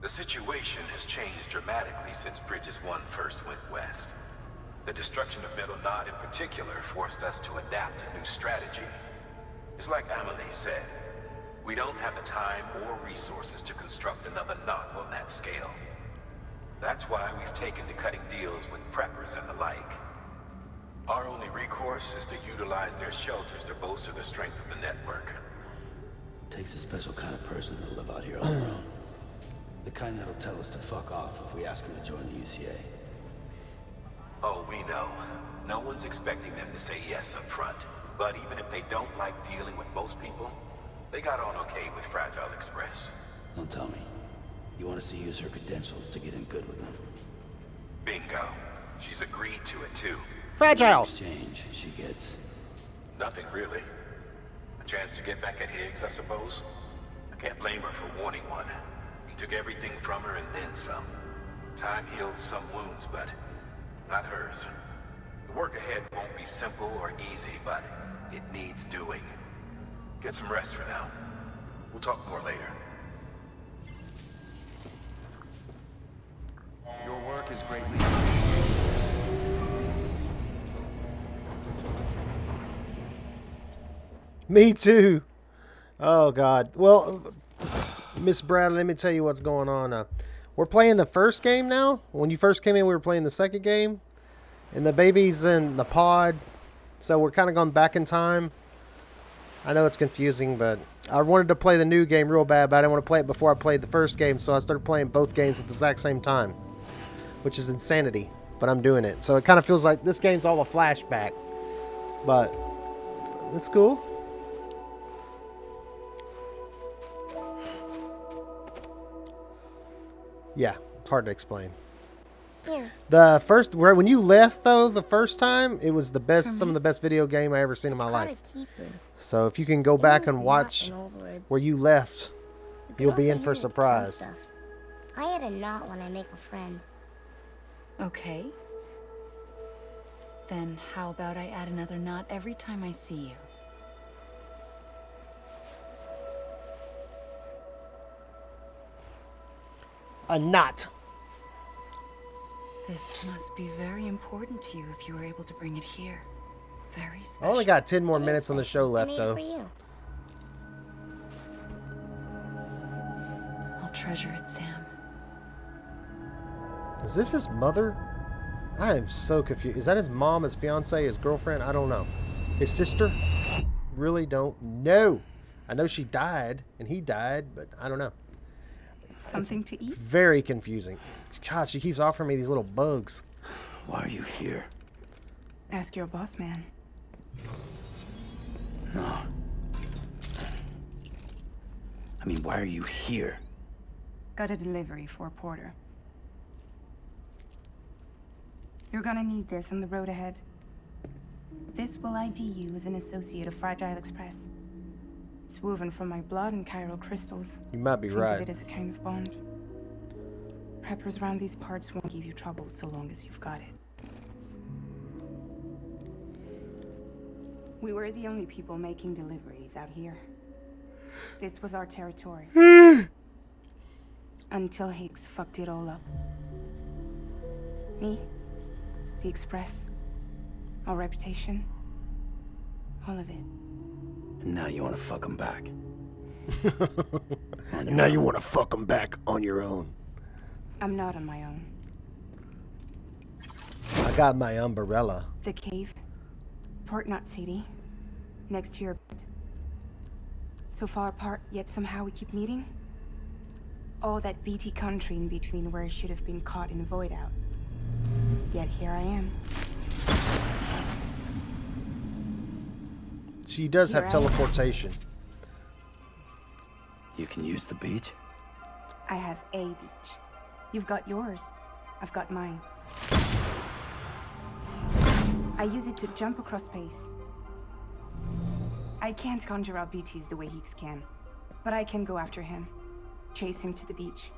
E: The situation has changed dramatically since Bridges 1 first went west. The destruction of Middle Knot in particular forced us to adapt a new strategy. It's like Amelie said, we don't have the time or resources to construct another knot on that scale. That's why we've taken to cutting deals with preppers and the like. Our only recourse is to utilize their shelters to bolster the strength of the network.
G: Takes a special kind of person to live out here on their own. The kind that'll tell us to fuck off if we ask him to join the UCA.
E: Oh, we know. No one's expecting them to say yes up front. But even if they don't like dealing with most people, they got on okay with Fragile Express.
G: Don't tell me. You want us to use her credentials to get in good with them?
E: Bingo. She's agreed to it too.
A: Fragile.
G: In exchange, she gets...
E: Nothing really. A chance to get back at Higgs, I suppose. I can't blame her for wanting one. He took everything from her and then some. Time heals some wounds, but not hers. The work ahead won't be simple or easy, but it needs doing. Get some rest for now. We'll talk more later.
B: Your work is greatly
A: Me too. Oh God. Well, Miss Bradley, let me tell you what's going on. We're playing the first game now. When you first came in, we were playing the second game, and the baby's in the pod, so we're kind of going back in time. I know it's confusing, but I wanted to play the new game real bad, but I didn't want to play it before I played the first game, so I started playing both games at the exact same time, which is insanity, but I'm doing it. So it kind of feels like this game's all a flashback, but it's cool. Yeah, it's hard to explain.
L: Yeah.
A: The first, when you left though, the first time, it was the best, some of the best video game I ever seen in my life. So if you can go back and watch where you left, you'll be in for a surprise.
L: I add a knot when I make a friend.
M: Okay. Then how about I add another knot every time I see you?
A: A knot.
M: This must be very important to you if you were able to bring it here. Very
A: I
M: special.
A: only got 10 more minutes on the show left though.
M: I'll treasure it, Sam.
A: Is this his mother? I am so confused. Is that his mom, his fiance, his girlfriend? I don't know. His sister? Really don't know. I know she died and he died, but I don't know.
K: Something to eat?
A: Very confusing. God, she keeps offering me these little bugs.
G: Why are you here?
K: Ask your boss man.
G: No. I mean, why are you here?
K: Got a delivery for Porter. You're gonna need this on the road ahead. This will ID you as an associate of Fragile Express. It's woven from my blood and chiral crystals.
A: You might be
K: Think
A: right.
K: of it as a kind of bond. Preppers around these parts won't give you trouble so long as you've got it. We were the only people making deliveries out here. This was our territory. Until Higgs fucked it all up. Me, the Express, our reputation, all of it.
G: And now you want to fuck him back.
A: And now you want to fuck him back on your own.
K: I'm not on my own.
A: I got my umbrella.
K: The cave, Port Knot City, next to your bed. So far apart, yet somehow we keep meeting. All that BT country in between where I should have been caught in void out. Yet here I am.
A: She does have teleportation.
G: You can use the beach?
K: I have a beach. You've got yours. I've got mine. I use it to jump across space. I can't conjure up BTs the way Higgs can, but I can go after him, chase him to the beach.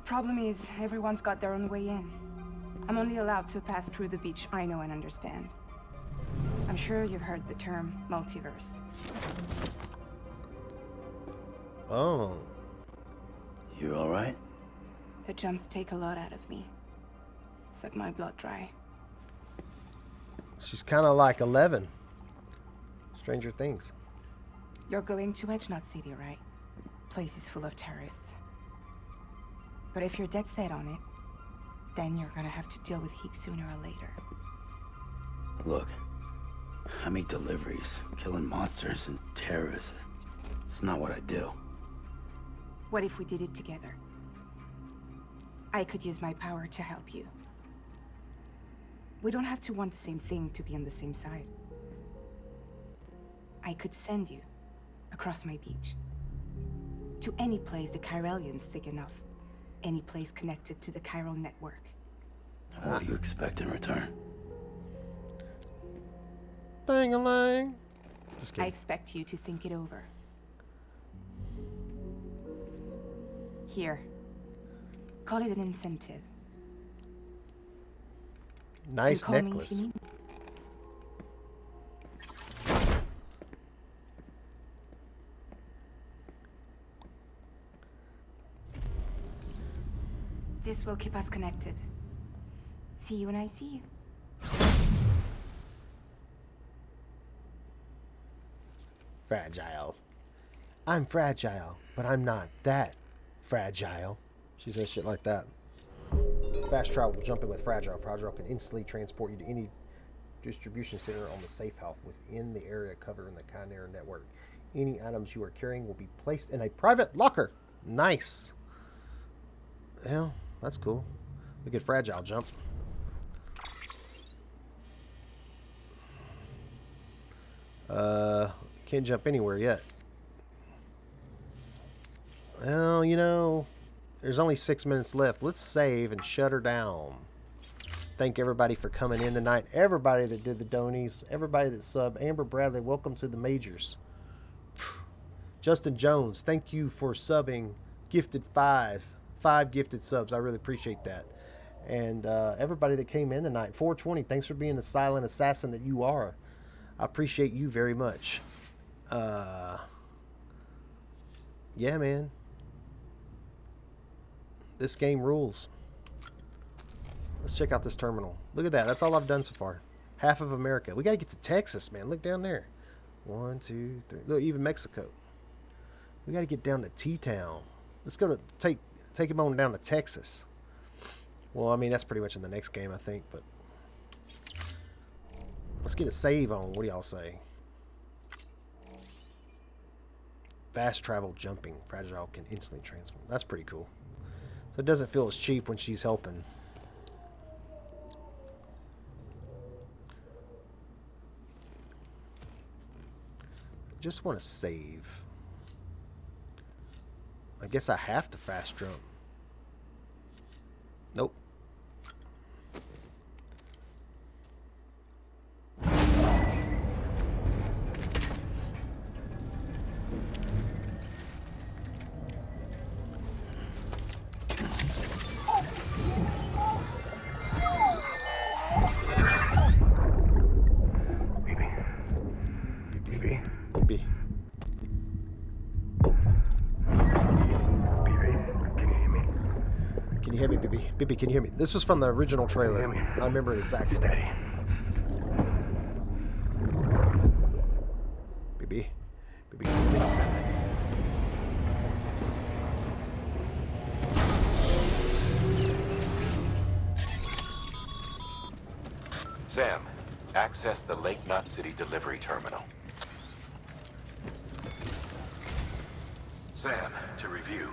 K: Problem is, everyone's got their own way in. I'm only allowed to pass through the beach I know and understand. I'm sure you've heard the term multiverse.
A: Oh.
G: You all right?
K: The jumps take a lot out of me. Suck my blood dry.
A: She's kind of like 11. Stranger Things.
K: You're going to Edge Knot City, right? Place is full of terrorists. But if you're dead set on it, then you're gonna have to deal with Higgs sooner or later.
G: Look, I make deliveries, killing monsters and terrorists. It's not what I do.
K: What if we did it together? I could use my power to help you. We don't have to want the same thing to be on the same side. I could send you across my beach. To any place the Chiralian's thick enough. Any place connected to the chiral network.
G: What do you expect in return?
A: Dang-a-lang. Just
K: I
A: kidding.
K: expect you to think it over. Here. Call it an incentive.
A: Nice
K: call me if
A: necklace.
K: you need me. This will keep us connected. See you when I see you.
A: Fragile. I'm fragile, but I'm not that fragile. She says shit like that. Fast travel jumping with Fragile. Fragile can instantly transport you to any distribution center on the safe house within the area covered in the Chimera network. Any items you are carrying will be placed in a private locker. Nice. Well, that's cool. We get Fragile jump. Can't jump anywhere yet. Well, you know, there's only 6 minutes left. Let's save and shut her down. Thank everybody for coming in tonight. Everybody that did the donies. Everybody that subbed. Amber Bradley, welcome to the majors. Justin Jones, thank you for subbing. Gifted 5 gifted subs. I really appreciate that. And everybody that came in tonight. 420, thanks for being the silent assassin that you are. I appreciate you very much. Yeah, man. This game rules. Let's check out this terminal. Look at that. That's all I've done so far. Half of America. We got to get to Texas, man. Look down there. 1, 2, 3. Look, even Mexico. We got to get down to T-Town. Let's go to take him on down to Texas. Well, I mean, that's pretty much in the next game, I think, but let's get a save on. What do y'all say? Fast travel jumping. Fragile can instantly transform. That's pretty cool. So it doesn't feel as cheap when she's helping. Just want to save. I guess I have to fast jump. Nope. Bibi, can you hear me? This was from the original trailer. I remember it exactly. Bibi, can you hear me?
E: Sam, access the Lake Knot City delivery terminal. Sam, to review.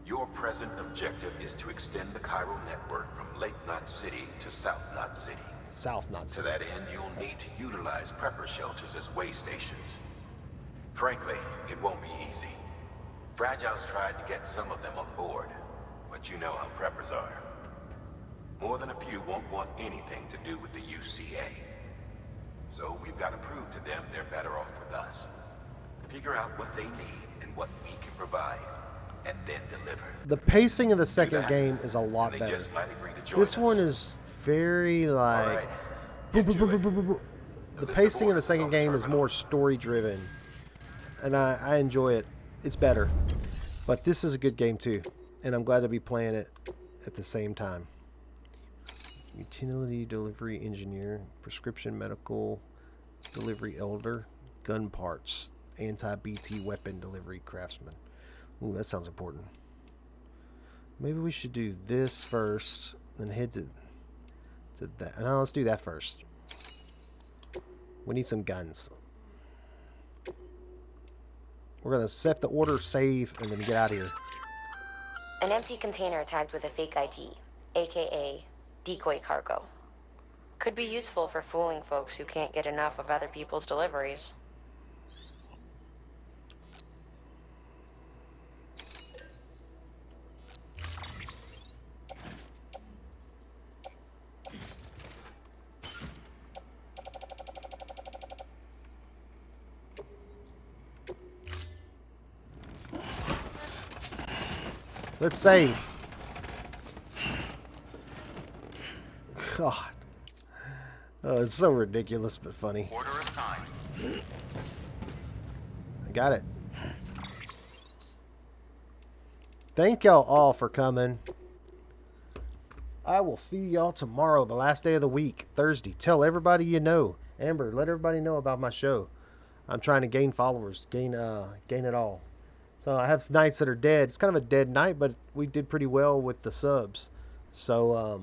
E: Your present objective is to extend the Cairo network from Lake Knot City to South Knot City.
A: South Knot City.
E: To that end, you'll need to utilize prepper shelters as way stations. Frankly, it won't be easy. Fragile's tried to get some of them on board, but you know how preppers are. More than a few won't want anything to do with the UCA. So we've got to prove to them they're better off with us. Figure out what they need and what we can provide. And then deliver.
A: The pacing of the second game is a lot better. This one is very like... The pacing of the second game is more story driven. And I enjoy it. It's better. But this is a good game too. And I'm glad to be playing it at the same time. Utility delivery engineer. Prescription medical delivery elder. Gun parts. Anti-BT weapon delivery craftsman. Ooh, that sounds important. Maybe we should do this first, then head to that. No, let's do that first. We need some guns. We're gonna set the order, save, and then get out of here.
D: An empty container tagged with a fake ID, aka decoy cargo. Could be useful for fooling folks who can't get enough of other people's deliveries.
A: Let's save. God. It's so ridiculous but funny.
B: Order assigned.
A: I got it. Thank y'all all for coming. I will see y'all tomorrow, the last day of the week, Thursday. Tell everybody you know. Amber, let everybody know about my show. I'm trying to gain followers, gain it all. So I have nights that are dead. It's kind of a dead night, but we did pretty well with the subs. So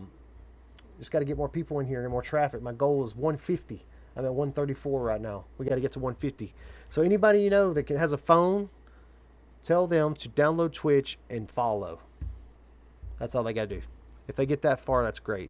A: just got to get more people in here and more traffic. My goal is 150. I'm at 134 right now. We got to get to 150. So anybody you know that has a phone, tell them to download Twitch and follow. That's all they got to do. If they get that far, that's great.